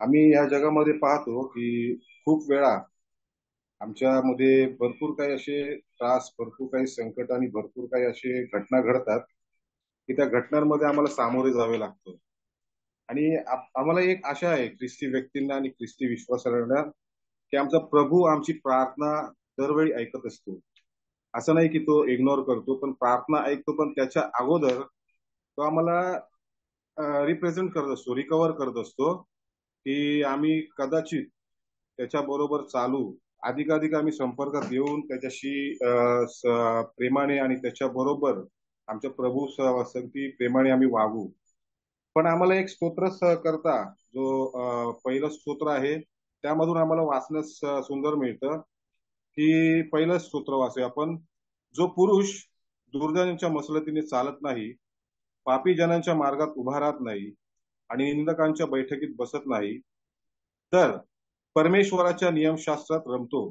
आम्ही या जगामध्ये पाहतो की खूप वेळा आमच्यामध्ये भरपूर काही असे त्रास, भरपूर काही संकट आणि भरपूर काही असे घटना घडतात की त्या घटनांमध्ये आम्हाला सामोरे जावे लागतं. आणि आम्हाला एक आशा आहे ख्रिस्ती व्यक्तींना आणि ख्रिस्ती विश्वासाला, की आमचा प्रभू आमची प्रार्थना दरवेळी ऐकत असतो. असं नाही की तो इग्नोर करतो, पण प्रार्थना ऐकतो, पण त्याच्या अगोदर तो आम्हाला रिप्रेझेंट करत असतो, रिकव्हर करत असतो, की आम्ही कदाचित त्याच्याबरोबर चालू, अधिकाधिक आम्ही संपर्कात येऊन त्याच्याशी प्रेमाने आणि त्याच्याबरोबर आमच्या प्रभू संगती प्रेमाने आम्ही वागू. पण आम्हाला एक स्तोत्र करता जो पहिलं स्तोत्र आहे, त्यामधून आम्हाला वाचण्यास सुंदर मिळतं, की पहिलं स्तोत्र वाचूया आपण. जो पुरुष दुर्जनांच्या मसलतीने चालत नाही, पापी जनांच्या मार्गात उभा राहत नाही आणि निंदकांच्या बैठकीत बसत नाही, तर परमेश्वराच्या नियमशास्त्रात रमतो,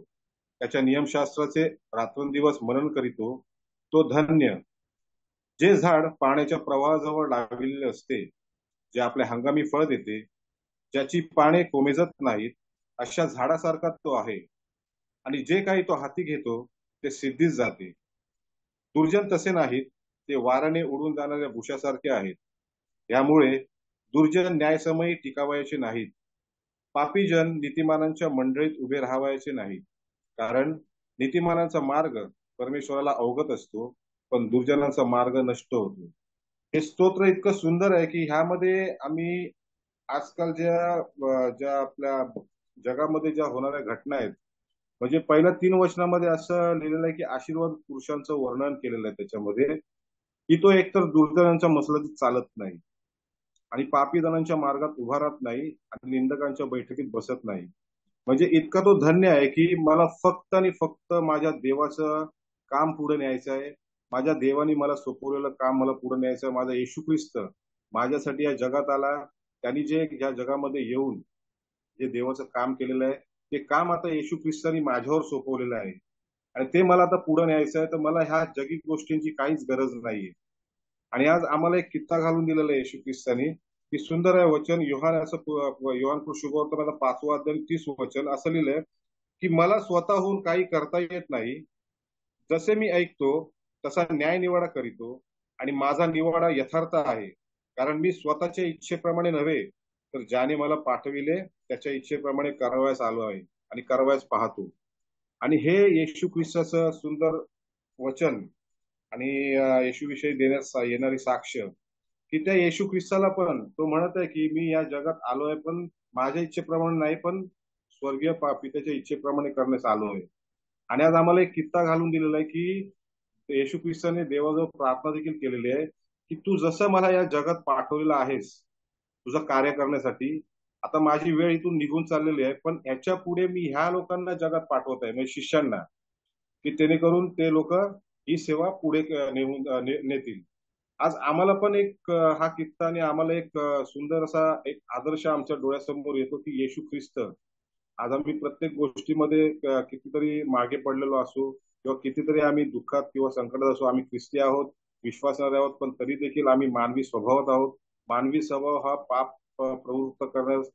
त्याच्या नियमशास्त्राचे रात्रंदिवस मनन करीतो, तो धन्य. जे झाड पाण्याच्या प्रवाहाजवळ लावलेले असते, जे आपल्या हंगामी फळ देते, ज्याची पाने कोमेजत नाहीत, अशा झाडासारखा तो आहे. आणि जे काही तो हाती घेतो ते सिद्धीस जाते. दुर्जन तसे नाहीत, ते वाऱ्याने उडून जाणाऱ्या भुशासारखे आहेत. यामुळे दुर्जन न्यायसमयी टिकावयाचे नाहीत, पापीजन नीतिमानांच्या मंडळीत उभे राहावयाचे नाहीत. कारण नीतिमानांचा मार्ग परमेश्वराला अवगत असतो, पण दुर्जनांचा मार्ग नष्ट होतो. हे स्तोत्र इतकं सुंदर आहे की ह्यामध्ये आम्ही आजकाल ज्या आपल्या जगामध्ये ज्या होणाऱ्या घटना आहेत, म्हणजे पहिल्या 3 वचनामध्ये असं लिहिलेलं आहे की आशीर्वाद पुरुषांचं वर्णन केलेलं आहे त्याच्यामध्ये, की तो एकतर दुर्जनांच्या मसलतीत चालत नाही आणि पापी जणांच्या मार्गात उभा राहत नाही आणि निंदकांच्या बैठकीत बसत नाही. म्हणजे इतका तो धन्य आहे की मला फक्त आणि फक्त माझ्या देवाचं काम पुढे न्यायचं आहे. माझ्या देवाने मला सोपवलेलं काम मला पुढे न्यायचं आहे. माझा येशू ख्रिस्त माझ्यासाठी या जगात आला. त्यांनी जे या जगामध्ये येऊन जे देवाचं काम केलेलं आहे, ते काम आता येशू ख्रिस्तानी माझ्यावर सोपवलेलं आहे. आणि ते मला आता पुढे न्यायचं आहे, तर मला ह्या जगिक गोष्टींची काहीच गरज नाहीये. आणि आज आम्हाला एक किस्सा घालून दिलेला आहे येशू ख्रिस्तानी, की सुंदर आहे वचन. योहान शुभवर्तमानाचा 5वा अध्याय 30 वचन असं लिहिलंय, की मला स्वतःहून काही करता येत नाही. जसे मी ऐकतो तसा न्याय निवाडा करीतो आणि माझा निवाडा यथार्थ आहे. कारण मी स्वतःच्या इच्छेप्रमाणे नव्हे, तर ज्याने मला पाठविले त्याच्या इच्छेप्रमाणे करावयास आलो आहे आणि करावयास पाहतो. आणि हे येशू ख्रिस्ताचं सुंदर वचन आणि येशूविषयी देण्यास येणारी साक्ष, की त्या येशू ख्रिस्ताला पण तो म्हणत आहे की मी या जगात आलोय, पण माझ्या इच्छेप्रमाणे नाही, पण स्वर्गीय पित्याच्या इच्छेप्रमाणे करण्यास आलो आहे. आणि आज आम्हाला एक किस्सा घालून दिलेला आहे की येशू ख्रिस्ताने देवाजवळ प्रार्थना देखील केलेली आहे, की तू जसं मला या जगात पाठवलेलं आहेस तुझं कार्य करण्यासाठी, आता माझी वेळ इथून निघून चाललेली आहे, पण याच्या पुढे मी ह्या लोकांना जगात पाठवत आहे, म्हणजे शिष्यांना, की जेणेकरून ते लोक ही सेवा पुढे नेतील. आज आम्हाला पण एक हा किस्सा आणि आम्हाला एक सुंदर असा एक आदर्श आमच्या डोळ्यासमोर येतो, की येशू ख्रिस्त. आज आम्ही प्रत्येक गोष्टीमध्ये कितीतरी मागे पडलेलो असो किंवा कितीतरी आम्ही दुःखात किंवा संकटात असो, आम्ही ख्रिस्ती आहोत, विश्वासणारे आहोत, पण तरी देखील आम्ही मानवी स्वभावात आहोत. मानवी स्वभाव हा पाप प्रवृत्त करण्यास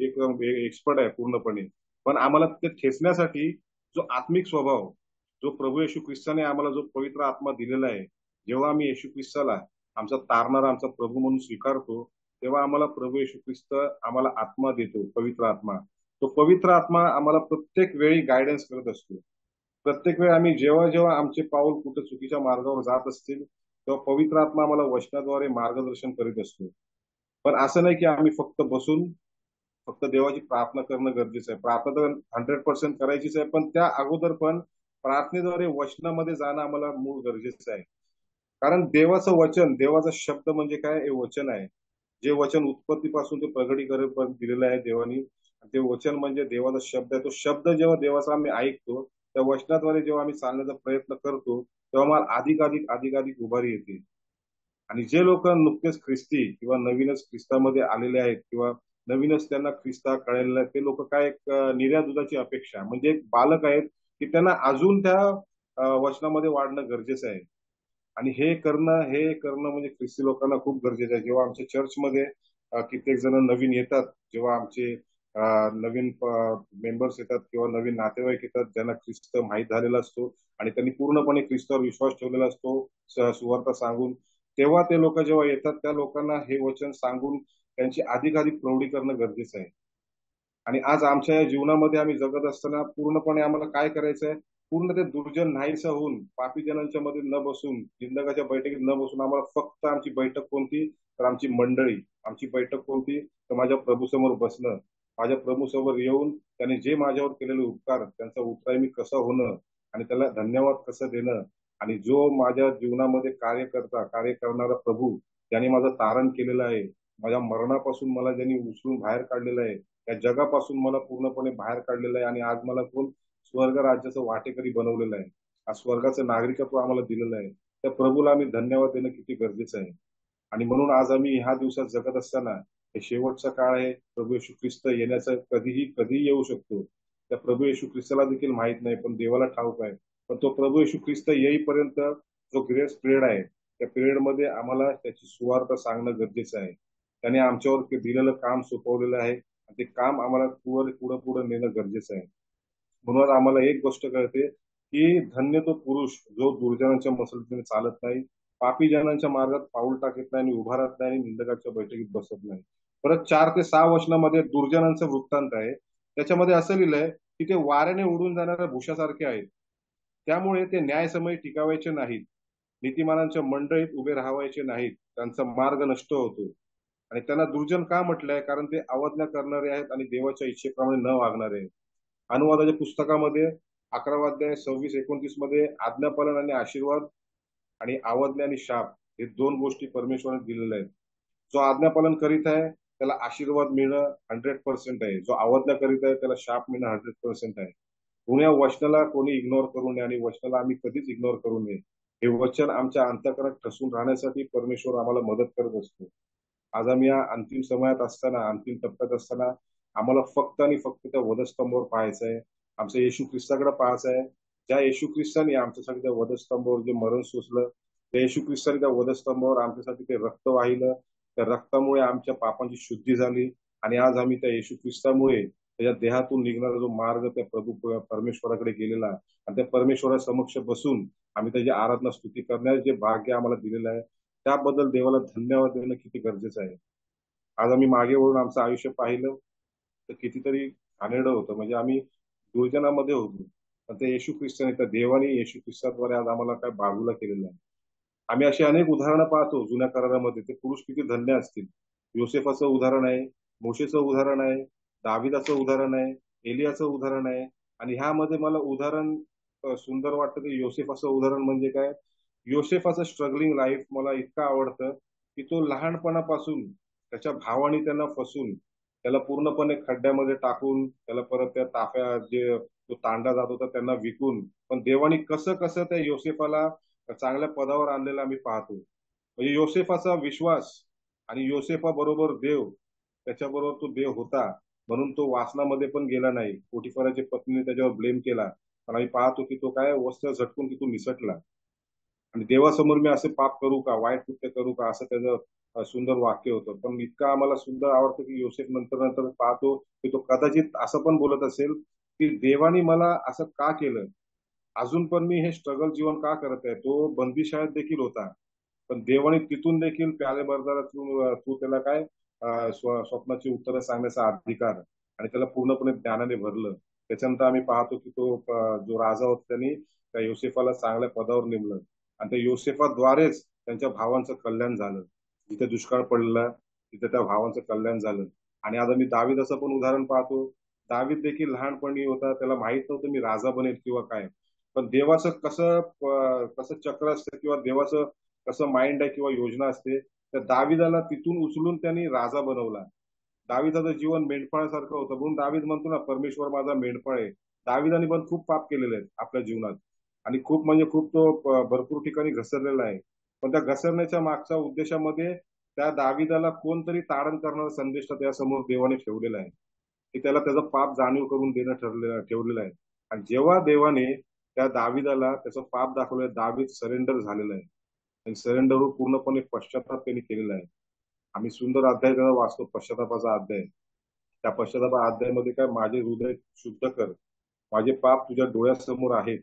एकदम एक्सपर्ट आहे पूर्णपणे. पण आम्हाला ते ठेचण्यासाठी जो आत्मिक स्वभाव, जो प्रभू येशू ख्रिस्ताने आम्हाला जो पवित्र आत्मा दिलेला आहे, जेव्हा आम्ही येशू ख्रिस्ताला आमचा तारणारा आमचा प्रभू म्हणून स्वीकारतो, तेव्हा आम्हाला प्रभू येशू ख्रिस्त आम्हाला आत्मा देतो, पवित्र आत्मा. तो पवित्र आत्मा आम्हाला प्रत्येक वेळी गायडन्स करत असतो. प्रत्येक वेळी आम्ही जेव्हा जेव्हा आमचे पाऊल कुठे चुकीच्या मार्गावर जात असतील, तेव्हा पवित्र आत्मा आम्हाला वचनाद्वारे मार्गदर्शन करीत असतो. पण असं नाही की आम्ही फक्त बसून फक्त देवाची प्रार्थना करणं गरजेचं आहे. प्रार्थना तर 100% करायचीच आहे, पण त्या अगोदर पण प्रार्थनेद्वारे वचनामध्ये जाणं आम्हाला मूळ गरजेचं आहे. कारण देवाचं वचन, देवाचा शब्द म्हणजे काय? हे वचन आहे. जे वचन उत्पत्तीपासून ते प्रगटीकरणपर्यंत दिलेलं आहे देवानी. ते वचन म्हणजे देवाचा शब्द आहे. तो शब्द जेव्हा देवाचा आम्ही ऐकतो, त्या वचनाद्वारे जेव्हा आम्ही चालण्याचा प्रयत्न करतो, तेव्हा मला अधिकाधिक अधिकाधिक उभारी येते. आणि जे लोक नुकतेच ख्रिस्ती किंवा नवीनच ख्रिस्तामध्ये आलेले आहेत किंवा नवीनच त्यांना ख्रिस्ता कळलेला आहे, ते लोक काय एक निर्या दुधाची अपेक्षा, म्हणजे एक बालक आहेत, की त्यांना अजून त्या वचनामध्ये वाढणं गरजेचं आहे. आणि हे करणं म्हणजे ख्रिस्ती लोकांना खूप गरजेचं आहे. जेव्हा आमच्या चर्चमध्ये कित्येक जण नवीन येतात, जेव्हा आमचे नवीन मेंबर्स येतात किंवा नवीन नातेवाईक येतात ज्यांना ख्रिस्त माहीत झालेला असतो आणि त्यांनी पूर्णपणे ख्रिस्तावर विश्वास ठेवलेला असतो सुवार्ता सांगून, तेव्हा ते लोक जेव्हा येतात त्या लोकांना हे वचन सांगून त्यांची अधिकाधिक प्रौढी करणं गरजेचं आहे. आणि आज आमच्या या जीवनामध्ये आम्ही जगत असताना पूर्णपणे आम्हाला काय करायचंय, पूर्ण ते दुर्जन नाहीसं होऊन पापी जनांच्या मध्ये न बसून जिंदगाच्या बैठकीत न बसून आम्हाला फक्त आमची बैठक कोणती, तर आमची मंडळी. आमची बैठक कोणती, तर माझ्या प्रभूसमोर बसणं, माझ्या प्रभूसमोर येऊन त्याने जे माझ्यावर केलेले उपकार त्यांचा उतराई मी कसं होणं आणि त्याला धन्यवाद कसं देणं. आणि जो माझ्या जीवनामध्ये कार्य करणारा प्रभू ज्याने माझं तारण केलेलं आहे, माझ्या मरणापासून मला ज्यांनी उचलून बाहेर काढलेलं आहे, या जगापासून मला पूर्णपणे बाहेर काढलेलं आहे आणि आज मला कोण स्वर्ग राज्याचं वाटेकरी बनवलेलं आहे. आज स्वर्गाचं नागरिकत्व आम्हाला दिलेलं आहे. त्या प्रभूला आम्ही धन्यवाद देणं किती गरजेचं आहे. आणि म्हणून आज आम्ही ह्या दिवसात जगत असताना हे शेवटचा काळ आहे. प्रभू येशू ख्रिस्त येण्याचा कधीही येऊ शकतो. त्या प्रभू येशू ख्रिस्ताला देखील माहित नाही, पण देवाला ठाऊक आहे. पण तो प्रभू येशू ख्रिस्त येईपर्यंत जो ग्रेस पिरियड आहे, त्या पिरियड मध्ये आम्हाला त्याची सुवार्ता सांगणं गरजेचं आहे. त्याने आमच्यावर दिलेलं काम सोपवलेलं आहे. ते काम आम्हाला पुढे पुढे नेणं गरजेचं आहे. म्हणून आम्हाला एक गोष्ट कळते की धन्य तो पुरुष जो दुर्जनांच्या मसलतीने चालत नाही, पापी जनांच्या मार्गात पाऊल टाकत नाही आणि उभा राहत नाही आणि निंदकाच्या बैठकीत बसत नाही. परत 4 ते 6 वचनामध्ये दुर्जनांचं वृत्तांत आहे. त्याच्यामध्ये असं लिहिलंय की ते वाऱ्याने उडून जाणाऱ्या भुशासारखे आहेत. त्यामुळे ते न्यायसमयी टिकावायचे नाहीत. नीतिमानांच्या मंडळीत उभे राहावायचे नाहीत. त्यांचा मार्ग नष्ट होतो. आणि त्यांना दुर्जन का म्हटलंय, कारण ते अवज्ञा करणारे आहेत आणि देवाच्या इच्छेप्रमाणे न वागणारे आहेत. अनुवादाच्या पुस्तकामध्ये 11वा अध्याय 26-29 मध्ये आज्ञापालन आणि आशीर्वाद आणि अवज्ञा आणि शाप हे 2 गोष्टी परमेश्वराने दिलेल्या आहेत. जो आज्ञापालन करीत आहे त्याला आशीर्वाद मिळणं 100% आहे. जो अवज्ञा करीत आहे त्याला शाप मिळणं 100% आहे. म्हणून या वचनाला कोणी इग्नोर करू नये आणि वचनाला आम्ही कधीच इग्नोर करू नये. हे वचन आमच्या अंतःकरणात ठसून राहण्यासाठी परमेश्वर आम्हाला मदत करत असतो. आज आम्ही या अंतिम समयात असताना, अंतिम टप्प्यात असताना आम्हाला फक्त आणि फक्त त्या वधस्तंभावर पाहायचं आहे. आमच्या येशू ख्रिस्ताकडे पाहायचं आहे. ज्या येशू ख्रिस्ताने आमच्यासाठी त्या वधस्तंभावर जे मरण सोसलं, त्या येशू ख्रिस्ताने त्या वधस्तंभावर आमच्यासाठी ते रक्त वाहिलं. त्या रक्तामुळे आमच्या पापांची शुद्धी झाली आणि आज आम्ही त्या येशू ख्रिस्तामुळे त्याच्या देहातून निघणारा जो मार्ग त्या प्रभू परमेश्वराकडे गेलेला आणि त्या परमेश्वरासमक्ष बसून आम्ही त्याची आराधना स्तुती करण्यास जे भाग्य आम्हाला दिलेलं आहे, त्याबद्दल देवाला धन्यवाद देणं किती गरजेचं आहे. आज आम्ही मागे वळून आमचं आयुष्य पाहिलं तर कितीतरी घाणेरडं होतं. म्हणजे आम्ही दुर्जनामध्ये होतो. पण ते येशू ख्रिस्ताने, त्या देवाने येशू ख्रिस्ताद्वारे आज आम्हाला काय बाजूला केलेलं आहे. आम्ही अशी अनेक उदाहरणं पाहतो जुन्या करारामध्ये. ते पुरुष किती धन्य असतील. योसेफाचं उदाहरण आहे, मोशेचं उदाहरण आहे, दाविदाचं उदाहरण आहे, एलियाचं उदाहरण आहे. आणि ह्यामध्ये मला उदाहरण सुंदर वाटतं ते योसेफाचं उदाहरण. म्हणजे काय, योसेफाचं स्ट्रगलिंग लाईफ मला इतकं आवडतं की तो लहानपणापासून त्याच्या भावाने त्यांना फसून त्याला पूर्णपणे खड्ड्यामध्ये टाकून त्याला परत त्या ताफ्या जे तो तांडा जात होता त्यांना विकून, पण देवाने कसं कसं त्या योसेफाला चांगल्या पदावर आणलेला आम्ही पाहतो. म्हणजे योसेफाचा विश्वास आणि योसेफा बरोबर देव, त्याच्याबरोबर तो देव होता म्हणून तो वासनामध्ये पण गेला नाही. पोटिफराच्या पत्नीने त्याच्यावर ब्लेम केला, पण आम्ही पाहतो की तो काय वस्त्र झटकून तिथून निसटला. आणि देवासमोर मी असे पाप करू का, वाईट कृत्य करू का, असं त्याचं सुंदर वाक्य होतं. पण इतकं आम्हाला सुंदर आवडतं की योसेफ नंतर नंतर पाहतो की तो कदाचित असं पण बोलत असेल की देवानी मला असं का केलं, अजून पण मी हे स्ट्रगल जीवन का करत आहे. तो बंदीशाळेत देखील होता, पण देवाने तिथून देखील प्याले बर्दारातून तू त्याला काय स्वप्नाची उत्तरं सांगण्याचा अधिकार आणि त्याला पूर्णपणे ज्ञानाने भरलं. त्याच्यानंतर आम्ही पाहतो की तो जो राजा होता त्यांनी त्या योसेफाला चांगल्या पदावर नेमलं आणि त्या योसेफाद्वारेच त्यांच्या भावांचं कल्याण झालं. जिथे दुष्काळ पडला तिथे त्या भावांचं कल्याण झालं. आणि आज आम्ही दावीदाचं पण उदाहरण पाहतो. दावीद देखील लहानपणी होता, त्याला माहित नव्हतं मी राजा बनेल किंवा काय. पण देवाचं कसं कसं चक्र असतं किंवा देवाचं कसं माइंड आहे किंवा योजना असते, तर दाविदाला तिथून उचलून त्यांनी राजा बनवला. दाविदाचं जीवन मेंढपाळासारखं होतं, म्हणून दावीद म्हणतो ना, परमेश्वर माझा मेंढपाळ आहे. दाविदाने पण खूप पाप केलेले आहेत आपल्या जीवनात आणि खूप म्हणजे खूप तो भरपूर ठिकाणी घसरलेला आहे. पण त्या घसरण्याच्या मागच्या उद्देशामध्ये त्या दाविदाला कोणतरी तारण करणारा संदेश त्यासमोर देवाने ठेवलेला आहे की त्याला त्याचं पाप जाणीव करून देणं ठेवलेलं आहे. आणि जेव्हा देवाने त्या दाविदाला त्याचं पाप दाखवलं, दावीद सरेंडर झालेला आहे आणि सरेंडर पूर्णपणे पश्चाताप त्यांनी केलेला आहे. आम्ही सुंदर अध्याय त्याचा वाचतो, पश्चातापाचा अध्याय. त्या पश्चातापा अध्यायामध्ये काय, माझे हृदय शुद्ध कर, माझे पाप तुझ्या डोळ्यासमोर आहेत,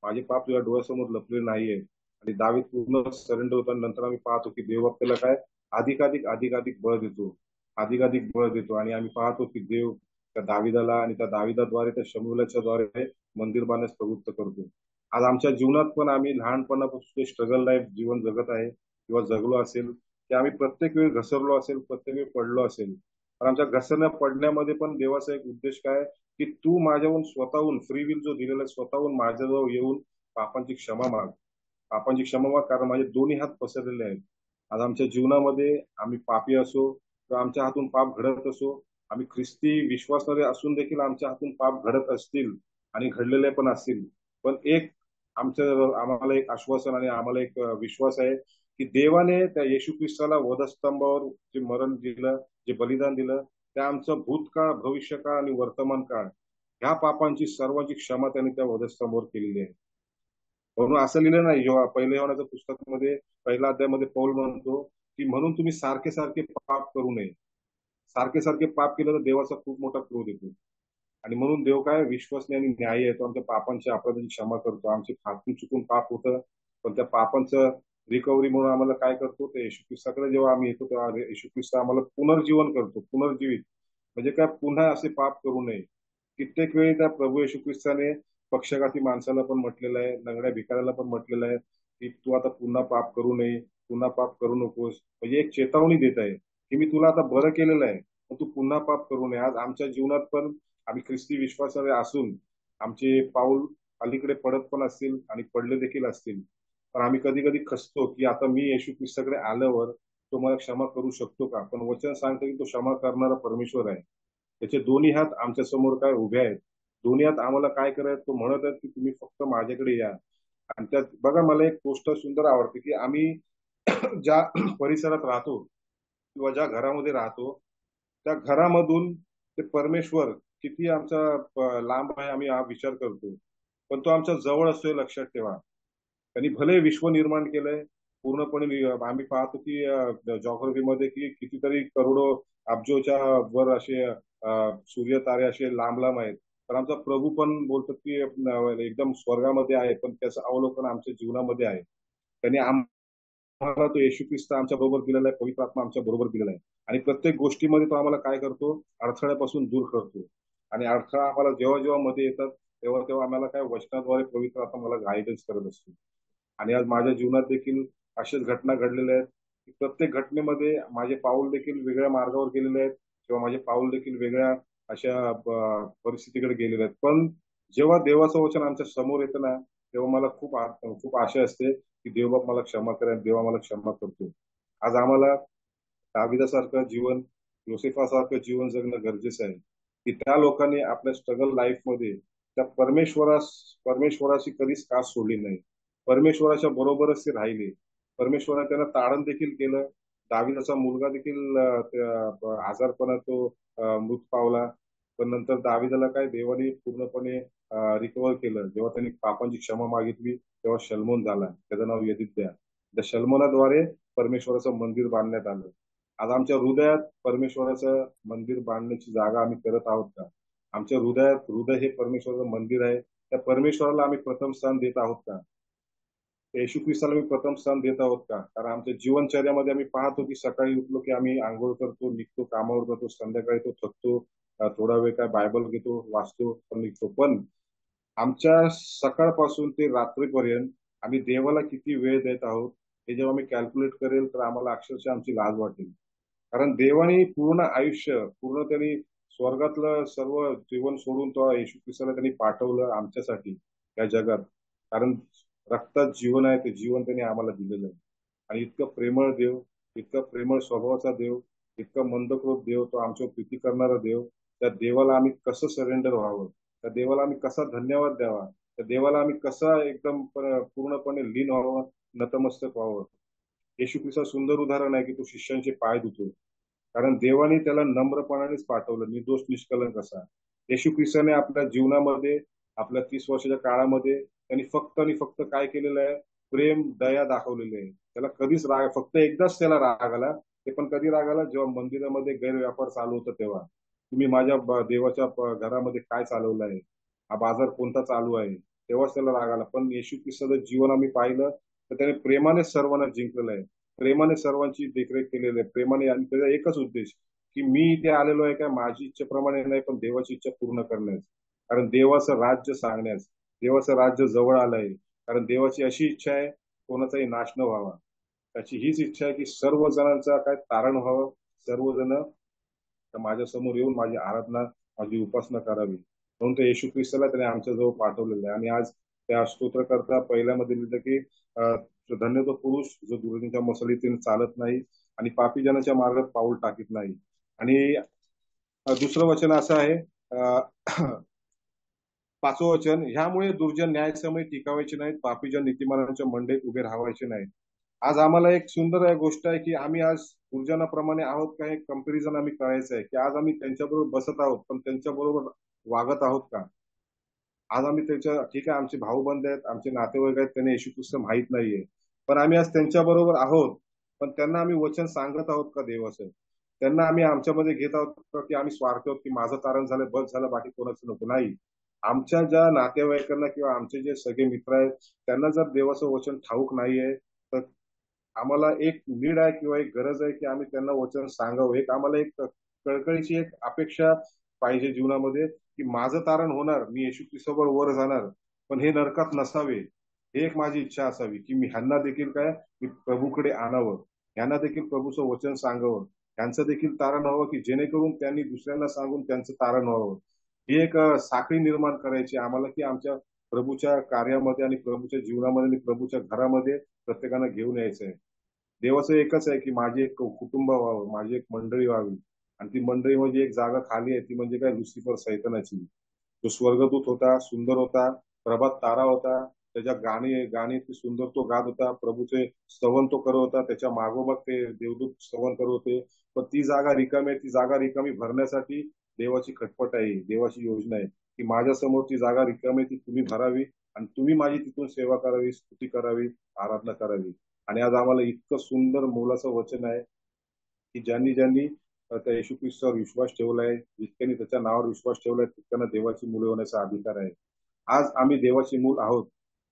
माझे पाप तुझ्या डोळ्यासमोर लपले नाहीये. आणि दावीद पूर्ण सरेंडर होता. नंतर आम्ही पाहतो की देव आपल्याला काय अधिकाधिक बळ देतो, अधिकाधिक बळ देतो. आणि आम्ही पाहतो की देव त्या दाविदाला आणि त्या दाविदाद्वारे, त्या शमूएलाच्या द्वारे मंदिर बांधण्यास प्रवृत्त करतो. आज आमच्या जीवनात पण आम्ही लहानपणापासून स्ट्रगल लाईफ जीवन जगत आहे किंवा जगलो असेल, की आम्ही प्रत्येक वेळी घसरलो असेल, प्रत्येक वेळी पडलो असेल. पण आमच्या घसरण्या पडण्यामध्ये पण देवाचा एक उद्देश काय, की तू माझ्याहून स्वतःहून फ्री विल जो दिलेला आहे, स्वतःहून माझ्याजवळ येऊन पापांची क्षमा माग, पापांची क्षमा माग, कारण माझे दोन्ही हात पसरलेले आहेत. आज आमच्या जीवनामध्ये आम्ही पापी असो किंवा आमच्या हातून पाप घडत असो, आम्ही ख्रिस्ती विश्वासाने असून देखील आमच्या हातून पाप घडत असतील आणि घडलेले पण असतील, पण एक आम्हाला एक आश्वासन आणि आम्हाला एक विश्वास आहे की देवाने त्या येशू ख्रिस्ताला वधस्तंभावर जे मरण दिलं, जे बलिदान दिलं, त्या आमचं भूतकाळ, भविष्यकाळ आणि वर्तमान काळ ह्या पापांची सर्वांची क्षमा त्याने त्या वधस्तंभावर केलेली आहे. म्हणून असं लिहिलं नाही, जेव्हा पहिल्या योहानाच्या पुस्तकामध्ये पहिल्या अध्यायामध्ये पौल म्हणतो की म्हणून तुम्ही सारखे सारखे पाप करू नये. सारखे सारखे पाप केलं तर देवाचा खूप मोठा क्रोध येतो. आणि म्हणून देव काय विश्वसनीय आणि न्यायी आहे. तो आमच्या पापांची, अपराधांची क्षमा करतो. आमचे हातून चुकून पाप होतं, पण त्या पापांचं रिकव्हरी म्हणून आम्हाला काय करतो, ते येशू ख्रिस्ताकडे जेव्हा आम्ही येतो तेव्हा येशू ख्रिस्त आम्हाला पुनर्जीवन करतो, पुनर्जीवित. म्हणजे काय, पुन्हा असे पाप करू नये. कित्येक वेळी त्या प्रभू येशू ख्रिस्ताने पक्षघाती माणसाला पण म्हटलेलं आहे, लंगड्या भिकाऱ्याला पण म्हटलेलं आहे की तू आता पुन्हा पाप करू नये, पुन्हा पाप करू नकोस. म्हणजे एक चेतावणी देत आहे की मी तुला आता बरं केलेलं आहे, पण तू पुन्हा पाप करू नये. आज आमच्या जीवनात पण आम्ही ख्रिस्ती विश्वासाने असून आमचे पाऊल अलीकडे पडत पण असतील आणि पडले देखील असतील, पण आम्ही कधी कधी खचतो की आता मी येशू ख्रिस्ताकडे आल्यावर तो मला क्षमा करू शकतो का. पण वचन सांगतं की तो क्षमा करणारा परमेश्वर आहे. त्याचे दोन्ही हात आमच्या समोर काय उभे आहेत. दोन्ही हात आम्हाला काय करायचं, तो म्हणत आहे की तुम्ही फक्त माझ्याकडे या. आणि त्यात बघा, मला एक गोष्ट सुंदर आवडते की आम्ही ज्या परिसरात राहतो किंवा ज्या घरामध्ये राहतो, त्या घरामधून ते परमेश्वर किती आमचा लांब आहे आम्ही हा विचार करतो, पण तो आमच्या जवळ असतोय लक्षात ठेवा. त्यांनी भले विश्व निर्माण केलंय पूर्णपणे. आम्ही पाहतो की जॉग्रफीमध्ये की कितीतरी करोडो अब्जोच्या वर असे सूर्य तारे असे लांब लांब आहेत. तर आमचा प्रभू पण बोलतात की एकदम स्वर्गामध्ये आहे, पण त्याचं अवलोकन आमच्या जीवनामध्ये आहे. त्यांनी आम्हाला तो येशू ख्रिस्त आमच्या बरोबर दिलेला आहे, पवित्र आत्मा आमच्या बरोबर दिलेला आहे. आणि प्रत्येक गोष्टीमध्ये तो आम्हाला काय करतो, अडथळ्यापासून दूर करतो. आणि अडथळा आम्हाला जेव्हा जेव्हा मध्ये येतात तेव्हा तेव्हा आम्हाला काय वचनाद्वारे पवित्र आत्मा मला गायडन्स करत असतो. आणि आज माझ्या जीवनात देखील अशाच घटना घडलेल्या आहेत की प्रत्येक घटनेमध्ये माझे पाऊल देखील वेगळ्या मार्गावर गेलेले आहेत किंवा माझे पाऊल देखील वेगळ्या अशा परिस्थितीकडे गेलेले आहेत. पण जेव्हा देवाचं वचन आमच्या समोर येतं ना, तेव्हा मला खूप आशा असते की देव बाप मला क्षमा करेल, देव आम्हाला क्षमा करतो. आज आम्हाला दाविदासारखं जीवन, योसेफासारखं जीवन जगणं गरजेचं आहे की त्या लोकांनी आपल्या स्ट्रगल लाईफ मध्ये त्या परमेश्वराशी कधीच कास सोडली नाही. परमेश्वराच्या बरोबरच ते राहिले. परमेश्वराने त्यांना तारण देखील केलं. दाविदाचा मुलगा देखील आजारपणात तो मृत पावला. पण नंतर दाविदाला काय देवाने पूर्णपणे रिकव्हर केलं. जेव्हा त्यांनी पापांची क्षमा मागितली तेव्हा शल्मोन झाला, त्याचं नाव यदिद्या. त्या शल्मोनाद्वारे परमेश्वराचं मंदिर बांधण्यात आलं. आज आमच्या हृदयात परमेश्वराचं मंदिर बांधण्याची जागा आम्ही करत आहोत का. आमच्या हृदयात, हृदय हे परमेश्वराचं मंदिर आहे, त्या परमेश्वराला आम्ही प्रथम स्थान देत आहोत का. येशू ख्रिस्ताला मी प्रथम स्थान देत आहोत का. कारण आमच्या जीवनचर्यामध्ये आम्ही पाहतो की सकाळी उठलो की आम्ही आंघोळ करतो, निघतो, कामावर जातो, संध्याकाळी तो थकतो, थोडा वेळ काय बायबल घेतो, वाचतो, पण निघतो. पण आमच्या सकाळपासून ते रात्रीपर्यंत आम्ही देवाला किती वेळ देत आहोत हे जेव्हा मी कॅल्क्युलेट करेल तर आम्हाला अक्षरशः आमची लाज वाटेल. कारण देवाने पूर्ण आयुष्य, पूर्ण त्यांनी स्वर्गातलं सर्व जीवन सोडून तो येशू ख्रिस्ताला त्यांनी पाठवलं आमच्यासाठी या जगात. कारण रक्तात जीवन आहे, ते जीवन त्यांनी आम्हाला दिलेलं आहे. आणि इतकं प्रेमळ देव, इतका प्रेमळ स्वभावाचा देव, इतका मंदक्रोध देव, तो आमच्यावर प्रीती करणारा देव, त्या देवाला आम्ही कसं सरेंडर व्हावं, त्या देवाला आम्ही कसा धन्यवाद द्यावा, त्या देवाला आम्ही कसा एकदम पूर्णपणे लीन व्हावं, नतमस्तक व्हावं. येशू ख्रिस्त सुंदर उदाहरण आहे की तो शिष्यांचे पाय धुतो. कारण देवाने त्याला नम्रपणानेच पाठवलं, निर्दोष निष्कलंक असा. येशू ख्रिस्ताने आपल्या जीवनामध्ये, आपल्या 30 वर्षाच्या काळामध्ये त्यांनी फक्त आणि फक्त काय केलेलं आहे, प्रेम, दया दाखवलेली आहे. त्याला कधीच राग, फक्त एकदाच त्याला राग आला, ते पण कधी राग आला, जेव्हा मंदिरामध्ये गैरव्यापार चालू होता तेव्हा. तुम्ही माझ्या देवाच्या घरामध्ये काय चालवलं आहे, हा बाजार कोणता चालू आहे, तेव्हाच त्याला राग आला. पण येशू ख्रिस्ताचं जीवन आम्ही पाहिलं तर त्याने प्रेमाने सर्वांना जिंकलेलं आहे, प्रेमाने सर्वांची देखरेख केलेली आहे, प्रेमाने. आणि त्याचा एकच उद्देश की मी इथे आलेलो आहे काय माझी इच्छेप्रमाणे नाही, पण देवाची इच्छा पूर्ण करण्यास. कारण देवाचं राज्य सांगण्यास, देवाचं राज्य जवळ आलं आहे. कारण देवाची अशी इच्छा आहे कोणाचाही नाश न व्हावा. त्याची हीच इच्छा आहे की सर्व जणांचा काय तारण व्हावं, सर्वजण माझ्या समोर येऊन माझी आराधना, माझी उपासना करावी. म्हणून त्या येशू ख्रिस्ताला त्याने आमच्याजवळ पाठवलेलं आहे. आणि आज त्या स्तोत्रकर्ता पहिल्यामध्ये लिहिलं की धन्य तो पुरुष जो दुर्जनाच्या मसलीतीने चालत नाही आणि पापी जनाच्या मार्गात पाऊल टाकीत नाही. आणि दुसरं वचन असं आहे, पाचवं वचन, ह्यामुळे दुर्जन न्यायसमय टिकावायचे नाहीत, पापीजन नीतिमानांच्या मंडईत उभे राहावायचे नाहीत. आज आम्हाला एक सुंदर गोष्ट आहे की आम्ही आज दुर्जनाप्रमाणे आहोत का, हे कंपॅरिझन आम्ही करायचं आहे की आज आम्ही त्यांच्याबरोबर बसत आहोत पण त्यांच्याबरोबर वागत आहोत का. आज आम्ही त्याच्या, ठीक आहे आमचे भाऊ बंद आहेत, आमचे नातेवाईक आहेत, त्यांना येशू ख्रिस्त माहित नाहीये, पण आम्ही आज त्यांच्याबरोबर आहोत. पण त्यांना आम्ही वचन सांगत आहोत का देवाचं. त्यांना आम्ही आमच्यामध्ये घेत आहोत का की आम्ही स्वार्थ आहोत की माझं तारण झालं बस झालं बाकी कोणाचं नको. नाही, आमच्या ज्या नातेवाईकांना किंवा आमचे जे सगळे मित्र आहेत त्यांना जर देवाचं वचन ठाऊक नाहीये तर आम्हाला एक नीड आहे किंवा एक गरज आहे की आम्ही त्यांना वचन सांगावं. एक आम्हाला एक कळकळीची एक अपेक्षा पाहिजे जीवनामध्ये की माझं तारण होणार, मी येशू ख्रिस्ताबरोबर वर जाणार, पण हे नरकात नसावे. हे एक माझी इच्छा असावी की मी ह्यांना देखील काय, मी प्रभूकडे आणावं, ह्यांना देखील प्रभूचं वचन सांगावं, त्यांचं देखील तारण व्हावं की जेणेकरून त्यांनी दुसऱ्यांना सांगून त्यांचं तारण व्हावं. ही एक साखळी निर्माण करायची आम्हाला की आमच्या प्रभूच्या कार्यामध्ये आणि प्रभूच्या जीवनामध्ये आणि प्रभूच्या घरामध्ये प्रत्येकानं घेऊन यायचं आहे. देवाचं एकच आहे की माझी एक कुटुंब व्हावं, माझी एक मंडळी व्हावी. आणि ती मंडळी म्हणजे एक जागा खाली आहे, ती म्हणजे काय, लुसिफर सैतानाची. तो स्वर्गदूत होता, सुंदर होता, प्रभात तारा होता, त्याच्या गाणी गाणी ती सुंदर तो गात होता, प्रभूचे स्तवन तो करत होता, त्याच्या मागोमाग ते देवदूत स्तवन करत होते. पण ती जागा रिकामी आहे, ती जागा रिकामी भरण्यासाठी देवाची खटपट आहे, देवाची योजना आहे की माझ्या समोर ती जागा रिकामी आहे, ती तुम्ही भरावी आणि तुम्ही माझी तिथून सेवा करावी, स्तुती करावी, आराधना करावी. आणि आज आम्हाला इतकं सुंदर मोलाचं वचन आहे की ज्यांनी ज्यांनी त्या येशू ख्रिस्तावर विश्वास ठेवलाय, जितक्यांनी त्याच्या नावावर विश्वास ठेवलाय तितक्यांना देवाची मुले होण्याचा अधिकार आहे. आज आम्ही देवाची मूल आहोत.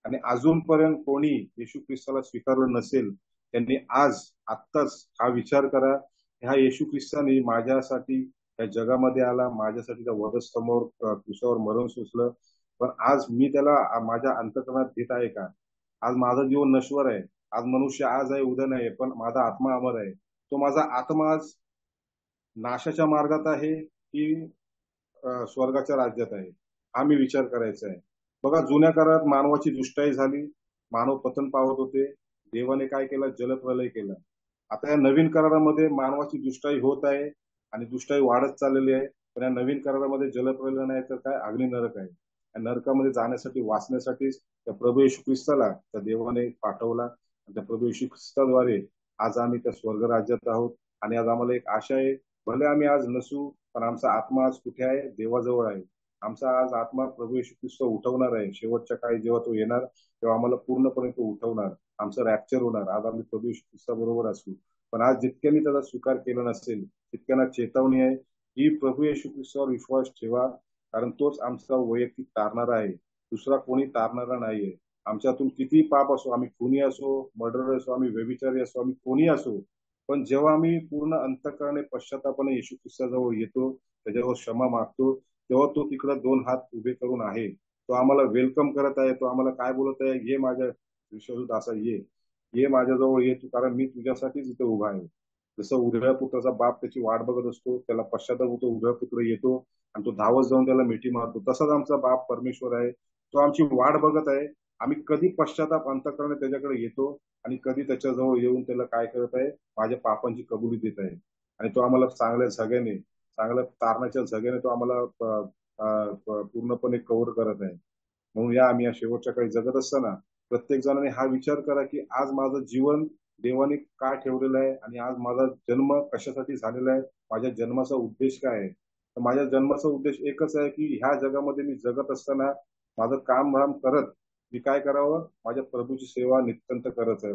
आणि अजूनपर्यंत कोणी येशू ख्रिस्ताला स्वीकारलं नसेल त्यांनी आज आत्ताच हा विचार करा, ह्या येशू ख्रिस्ताने माझ्यासाठी या जगामध्ये आला, माझ्यासाठी त्या वधस्तंभावर क्रुसावर मरण सोसलं. पण आज मी त्याला माझ्या अंतःकरणात घेत आहे का. आज माझं जीवन नश्वर आहे, आज मनुष्य आज आहे उद्या नाही, पण माझा आत्मा अमर आहे. तो माझा आत्मा आज नाशाच्या मार्गात आहे की स्वर्गाच्या राज्यात आहे, हा मी विचार करायचा आहे. बघा, जुन्या काळात मानवाची दुष्टाई झाली, मानव पतन पावत होते, देवाने काय केलं, जलप्रलय केला. आता या नवीन करारामध्ये मानवाची दुष्टाई होत आहे आणि दुष्टाई वाढत चाललेली आहे. पण या नवीन करारामध्ये जलप्रलय नाही तर काय, अग्नी नरक आहे. या नरकामध्ये जाण्यासाठी, वाचण्यासाठीच त्या प्रभू येशू ख्रिस्ताला त्या देवाने पाठवला. आणि त्या प्रभू येशू ख्रिस्ताद्वारे आज आम्ही त्या स्वर्ग राज्यात आहोत. आणि आज आम्हाला एक आशा आहे, भले आम्ही आज नसू पण आमचा आत्मा आज कुठे आहे, देवाजवळ आहे. आमचा आज आत्मा प्रभू येशू ख्रिस्त उठवणार आहे. शेवटच्या काळी जेव्हा तो येणार तेव्हा आम्हाला पूर्णपणे तो उठवणार, आमचं रॅप्चर होणार. आज आम्ही प्रभू येशू ख्रिस्ताबरोबर असू. पण आज जितक्यांनी त्याचा स्वीकार केला नसेल तितक्यांना चेतावणी आहे की प्रभू येशू ख्रिस्तावर विश्वास ठेवा, कारण तोच आमचा वैयक्तिक तारणारा आहे, दुसरा कोणी तारणारा नाहीये. आमच्यातून किती पाप असो, आम्ही खुनी असो, मर्डर असो, आम्ही व्यभिचारी असो, आम्ही कोणी असो, पण जेव्हा आम्ही पूर्ण अंतःकरणाने पश्चातापाने येशू ख्रिस्ताजवळ येतो, त्याच्यावर क्षमा मागतो, तेव्हा तो तिकडे दोन हात उभे करून आहे. तो आम्हाला वेलकम करत आहे. तो आम्हाला काय बोलत आहे, ये माझ्या विश्वासू दासा, ये ये माझ्याजवळ ये तू, कारण मी तुझ्यासाठीच इथे उभा आहे. जसं उधळ्या पुत्राचा बाप त्याची वाट बघत असतो, त्याला पश्चाताप होतो, उधळा पुत्र येतो आणि तो धावत जाऊन त्याला मिठी मारतो, तसाच आमचा बाप परमेश्वर आहे. तो आमची वाट बघत आहे. आम्ही कधी पश्चाताप अंतःकरणाने त्याच्याकडे येतो आणि कधी त्याच्याजवळ येऊन त्याला काय करत आहे, माझ्या पापांची कबुली देत आहे. आणि तो आम्हाला चांगल्या झग्याने, चांगल्या तारणाच्या झग्याने तो आम्हाला पूर्णपणे कव्हर करत आहे. म्हणून या आम्ही या शेवटच्या काळी जगत असताना प्रत्येक जणाने हा विचार करा की आज माझं जीवन देवाने काय ठेवलेलं आहे आणि आज माझा जन्म कशासाठी झालेला आहे, माझ्या जन्माचा उद्देश काय आहे. तर माझ्या जन्माचा उद्देश एकच आहे की ह्या जगामध्ये मी जगत असताना माझं काम धाम करत मी काय करावं? माझ्या प्रभूची सेवा नित्यंत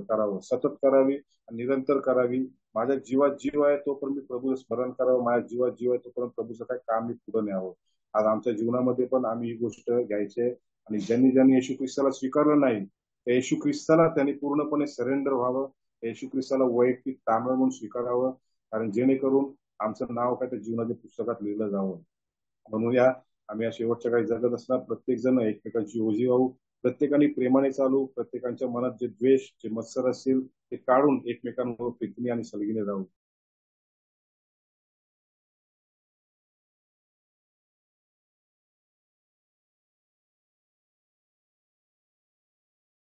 करावं, सतत करावी आणि निरंतर करावी. माझ्या जीवात जीव आहे तोपर्यंत मी प्रभूचं स्मरण करावं. माझ्या जीवात जीव आहे तोपर्यंत प्रभूचं काही काम मी पुढे न्यावं. आज आमच्या जीवनामध्ये पण आम्ही ही गोष्ट घ्यायची आहे आणि ज्यांनी ज्यांनी येशू ख्रिस्ताला स्वीकारलं नाही, त्या येशू ख्रिस्ताला त्यांनी पूर्णपणे सरेंडर व्हावं. येशू ख्रिस्ताला वैयक्तिक तांबळ म्हणून स्वीकारावं. कारण जेणेकरून आमचं नाव काय त्या जीवनाच्या पुस्तकात लिहिलं जावं. म्हणून या आम्ही या शेवटच्या काही जगत असणार प्रत्येक जण एकमेकांची ओझी वाहू. प्रत्येकाने प्रेमाने चालू, प्रत्येकाच्या मनात जे द्वेष, जे मत्सर असतील ते काढून एकमेकांवर प्रीतीने आणि सलगीने राहू.